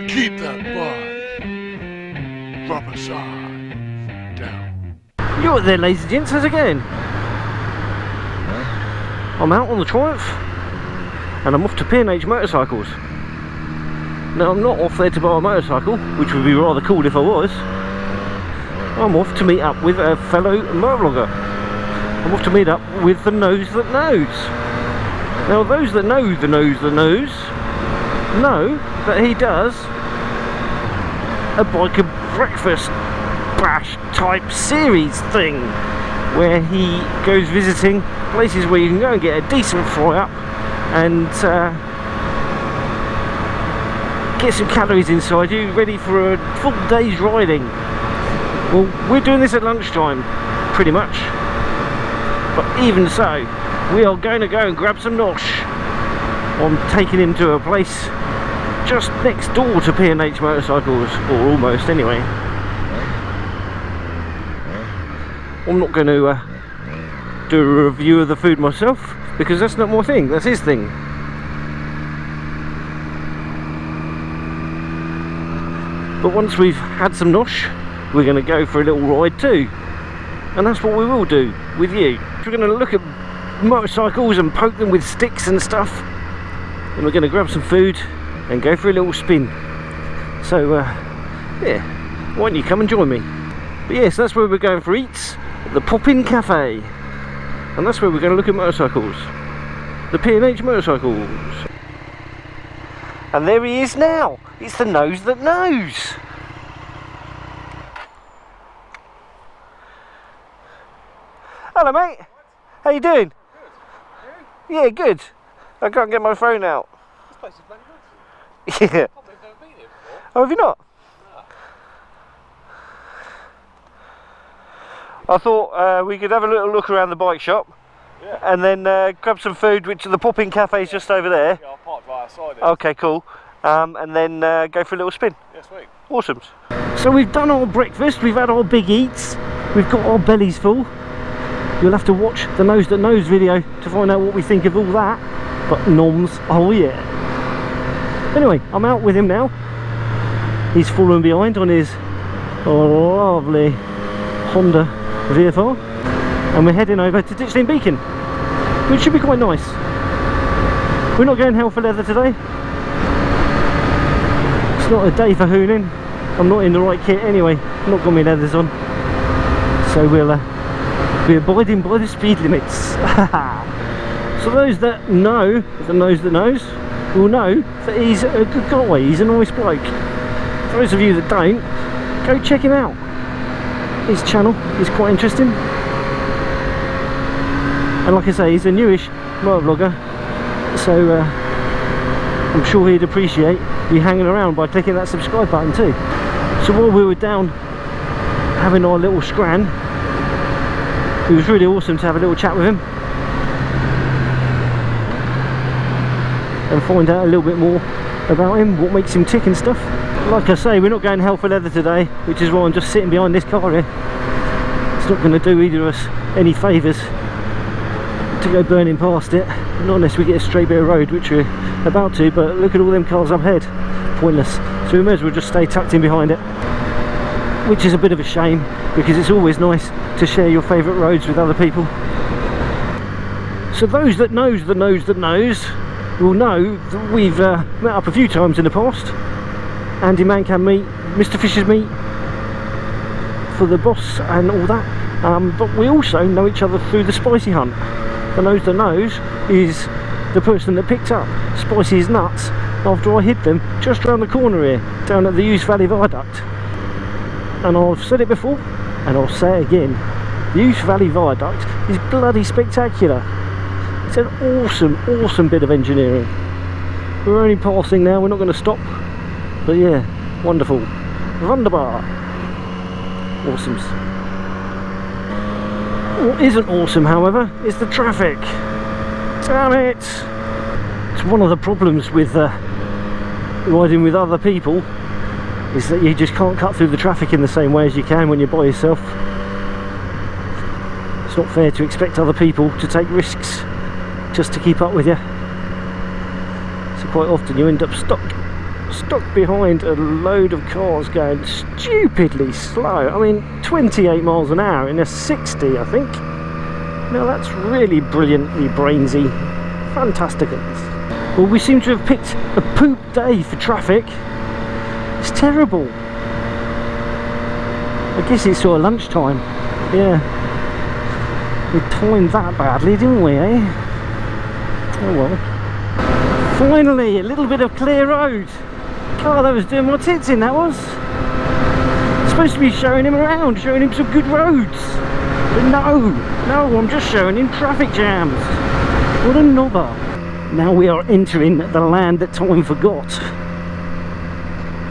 Keep that vibe. Rubber side down. You're right there, ladies and gents, how's it going? I'm out on the Triumph and I'm off to P&H Motorcycles. Now I'm not off there to buy a motorcycle, which would be rather cool if I was. I'm off to meet up with a fellow motovlogger. I'm off to meet up with the Nose That Knows. Now those that know the Nose That Knows know that he does a biker breakfast bash type series thing where he goes visiting places where you can go and get a decent fry up and get some calories inside you, ready for a full day's riding. Well, we're doing this at lunchtime pretty much, but even so we are going to go and grab some nosh. I'm taking him to a place just next door to P&H Motorcycles, or almost anyway. I'm not going to do a review of the food myself because that's not my thing, that's his thing. But once we've had some nosh, we're going to go for a little ride too, and that's what we will do with you. We're going to look at motorcycles and poke them with sticks and stuff, and we're going to grab some food and go for a little spin. So yeah, why don't you come and join me? But yes, that's where we're going for eats, at the Pop-In Cafe, and that's where we're going to look at motorcycles, the P&H Motorcycles. And there he is now, it's the Nose That Knows. Hello mate, how you doing? Good. Yeah, good. I can't get my phone out. This place is bloody good. Yeah. I've never been here before. Oh, have you not? No. I thought we could have a little look around the bike shop, Yeah. and then grab some food, which the Pop-In Cafe is just over there. Yeah, I'll park right outside it. Okay, cool. And then go for a little spin. Yeah, sweet. Awesome. So we've done our breakfast, we've had our big eats, we've got our bellies full. You'll have to watch the Nose That Knows video to find out what we think of all that. But noms, oh yeah. Anyway, I'm out with him now. He's fallen behind on his lovely Honda VFR, and we're heading over to Ditchling Beacon, which should be quite nice. We're not going hell for leather today. It's not a day for hooning. I'm not in the right kit anyway. I've not got my leathers on, so we're abiding by the speed limits. So those that know the Nose That Knows will know that he's a good guy, he's a nice bloke. For those of you that don't, go check him out. His channel is quite interesting, and like I say, he's a newish motovlogger, so I'm sure he'd appreciate you hanging around by clicking that subscribe button too. So while we were down having our little scran, it was really awesome to have a little chat with him and find out a little bit more about him, what makes him tick and stuff. Like I say, we're not going hell for leather today, which is why I'm just sitting behind this car here. It's not going to do either of us any favours to go burning past it, not unless we get a straight bit of road, which we're about to, but look at all them cars up ahead, pointless. So we may as well just stay tucked in behind it, which is a bit of a shame because it's always nice to share your favourite roads with other people. So those that knows the Nose That Knows will know that we've met up a few times in the past. Andy Mancan meet, Mr Fisher's meet for the boss and all that, but we also know each other through the Spicy Hunt. The Nose That Knows is the person that picked up Spicy's nuts after I hid them just around the corner here, down at the Hughes Valley Viaduct. And I've said it before, and I'll say it again, the Hughes Valley Viaduct is bloody spectacular. It's an awesome bit of engineering. We're only passing now, we're not going to stop, but yeah, wonderful. Wunderbar. Awesomes. What isn't awesome, however, is the traffic. Damn it! It's one of the problems with riding with other people, is that you just can't cut through the traffic in the same way as you can when you're by yourself. It's not fair to expect other people to take risks just to keep up with you. So quite often you end up stuck stuck behind a load of cars going stupidly slow. I mean, 28 miles an hour in a 60, I think. Now that's really brilliantly brainsy. Fantastic. Well, we seem to have picked a poop day for traffic. It's terrible. I guess it's sort of lunchtime. Yeah. We timed that badly, didn't we, eh? Oh well. Finally, a little bit of clear road. God, that was doing my tits in, that was. Supposed to be showing him around, showing him some good roads. But no, I'm just showing him traffic jams. What a knobber. Now we are entering the land that time forgot.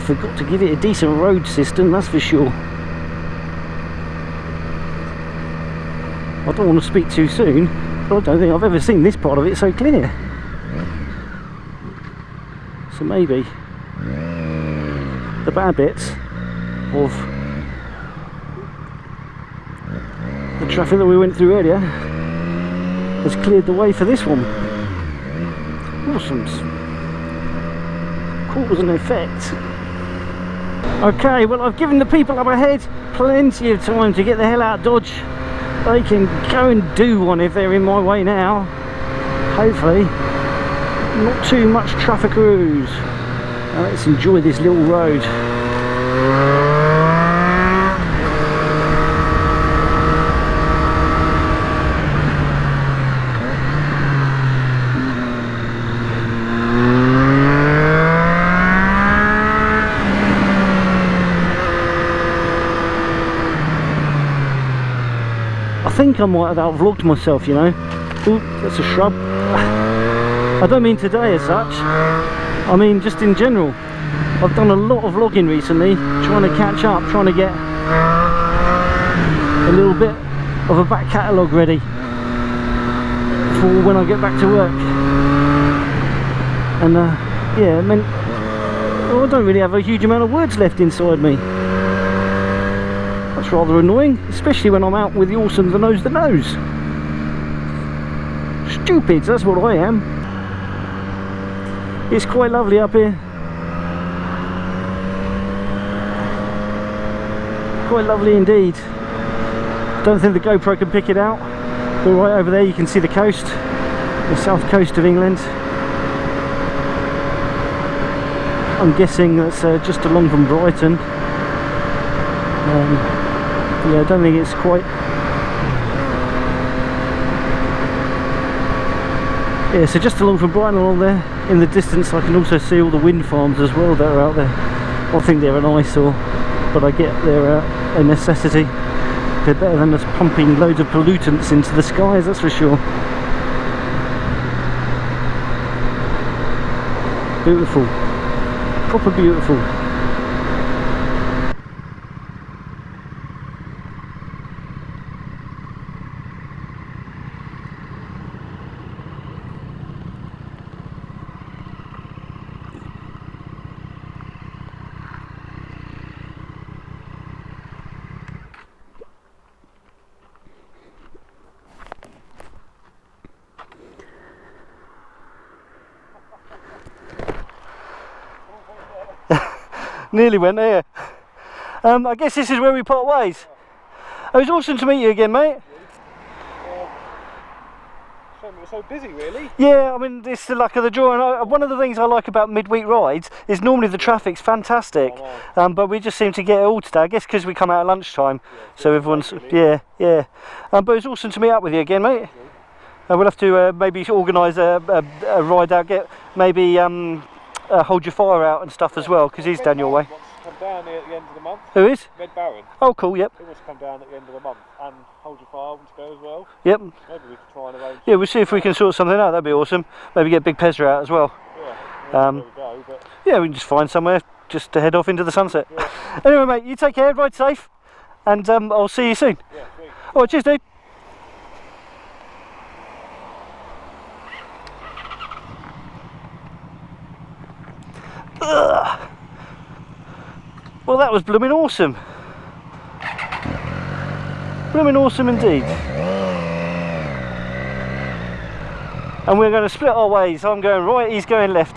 Forgot to give it a decent road system, that's for sure. I don't want to speak too soon, but I don't think I've ever seen this part of it so clear. So maybe the bad bits of the traffic that we went through earlier has cleared the way for this one. Awesome. Cause and effect. Okay, well, I've given the people up ahead plenty of time to get the hell out of Dodge. They can go and do one if they're in my way now. Hopefully not too much traffic rules. Now let's enjoy this little road. I think I might have outvlogged myself, you know. Ooh, that's a shrub. I don't mean today as such, I mean just in general. I've done a lot of vlogging recently, trying to catch up, trying to get a little bit of a back catalogue ready for when I get back to work. And yeah, I mean, well, I don't really have a huge amount of words left inside me. That's rather annoying, especially when I'm out with the awesomes that knows the nose. Stupids, that's what I am. It's quite lovely up here. Quite lovely indeed. Don't think the GoPro can pick it out, but right over there you can see the coast, the south coast of England. I'm guessing that's just along from Brighton. Yeah, I don't think it's quite. Yeah, so just along from Brighton along there, in the distance I can also see all the wind farms as well that are out there. I think they're an eyesore, but I get they're a necessity. They're better than us pumping loads of pollutants into the skies, that's for sure. Beautiful, proper beautiful. Nearly went there. I guess this is where we part ways. It was awesome to meet you again, mate. We're so busy, really. Yeah, I mean, it's the luck of the draw. And one of the things I like about midweek rides is normally the traffic's fantastic, but we just seem to get it all today. I guess because we come out at lunchtime, so everyone's yeah. But it's awesome to meet up with you again, mate. We'll have to maybe organise a ride out. Get maybe. Hold Your Fire out and stuff as well, because he's down your way. He wants to come down here at the end of the month. Who is? Red Baron. Oh, cool, yep. He wants to come down at the end of the month, and Hold Your Fire wants to go as well. Yep. Maybe we could try and arrange. Yeah, we'll see if we can sort something out, that'd be awesome. Maybe get Big Pezra out as well. Yeah, we go, but yeah, we can just find somewhere just to head off into the sunset. Yeah. Anyway, mate, you take care, ride safe, and I'll see you soon. yeah, sweet. Alright, cheers, dude. Ugh. Well, that was blooming awesome. Blooming awesome indeed. And we're going to split our ways. I'm going right, he's going left.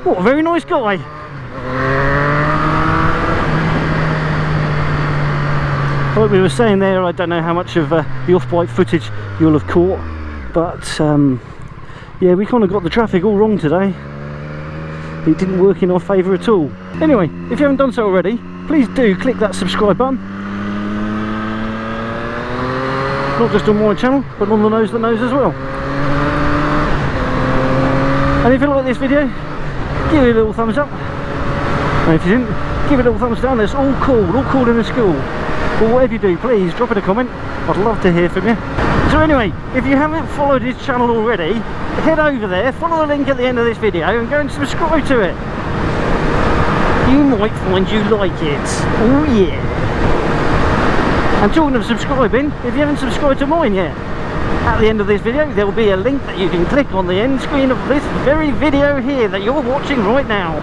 What a very nice guy. Like we were saying there, I don't know how much of the off-bike footage you'll have caught, but yeah, we kind of got the traffic all wrong today. It didn't work in our favour at all. Anyway, if you haven't done so already, please do click that subscribe button. Not just on my channel, but on the Nose That Knows as well. And if you like this video, give it a little thumbs up. And if you didn't, give it a little thumbs down. That's all cool in the school. But whatever you do, please drop it a comment. I'd love to hear from you. So anyway, if you haven't followed his channel already, head over there, follow the link at the end of this video and go and subscribe to it. You might find you like it. Oh yeah. And talking of subscribing, if you haven't subscribed to mine yet, at the end of this video there will be a link that you can click on the end screen of this very video here that you're watching right now.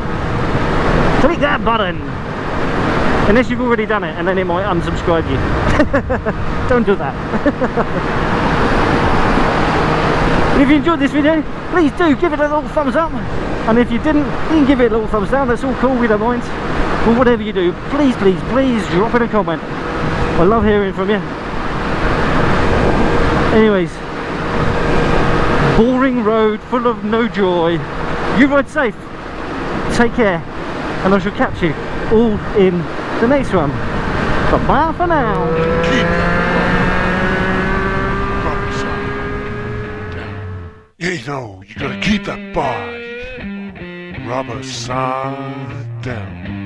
Click that button. Unless you've already done it, and then it might unsubscribe you. Don't do that. And if you enjoyed this video, please do give it a little thumbs up. And if you didn't, you can give it a little thumbs down. That's all cool, we don't mind. But whatever you do, please drop in a comment. I love hearing from you. Anyways, boring road full of no joy. You ride safe. Take care. And I shall catch you all in the next one. Bye for now. Keep rubber side down. You know, you gotta keep that bike. Rubber side down.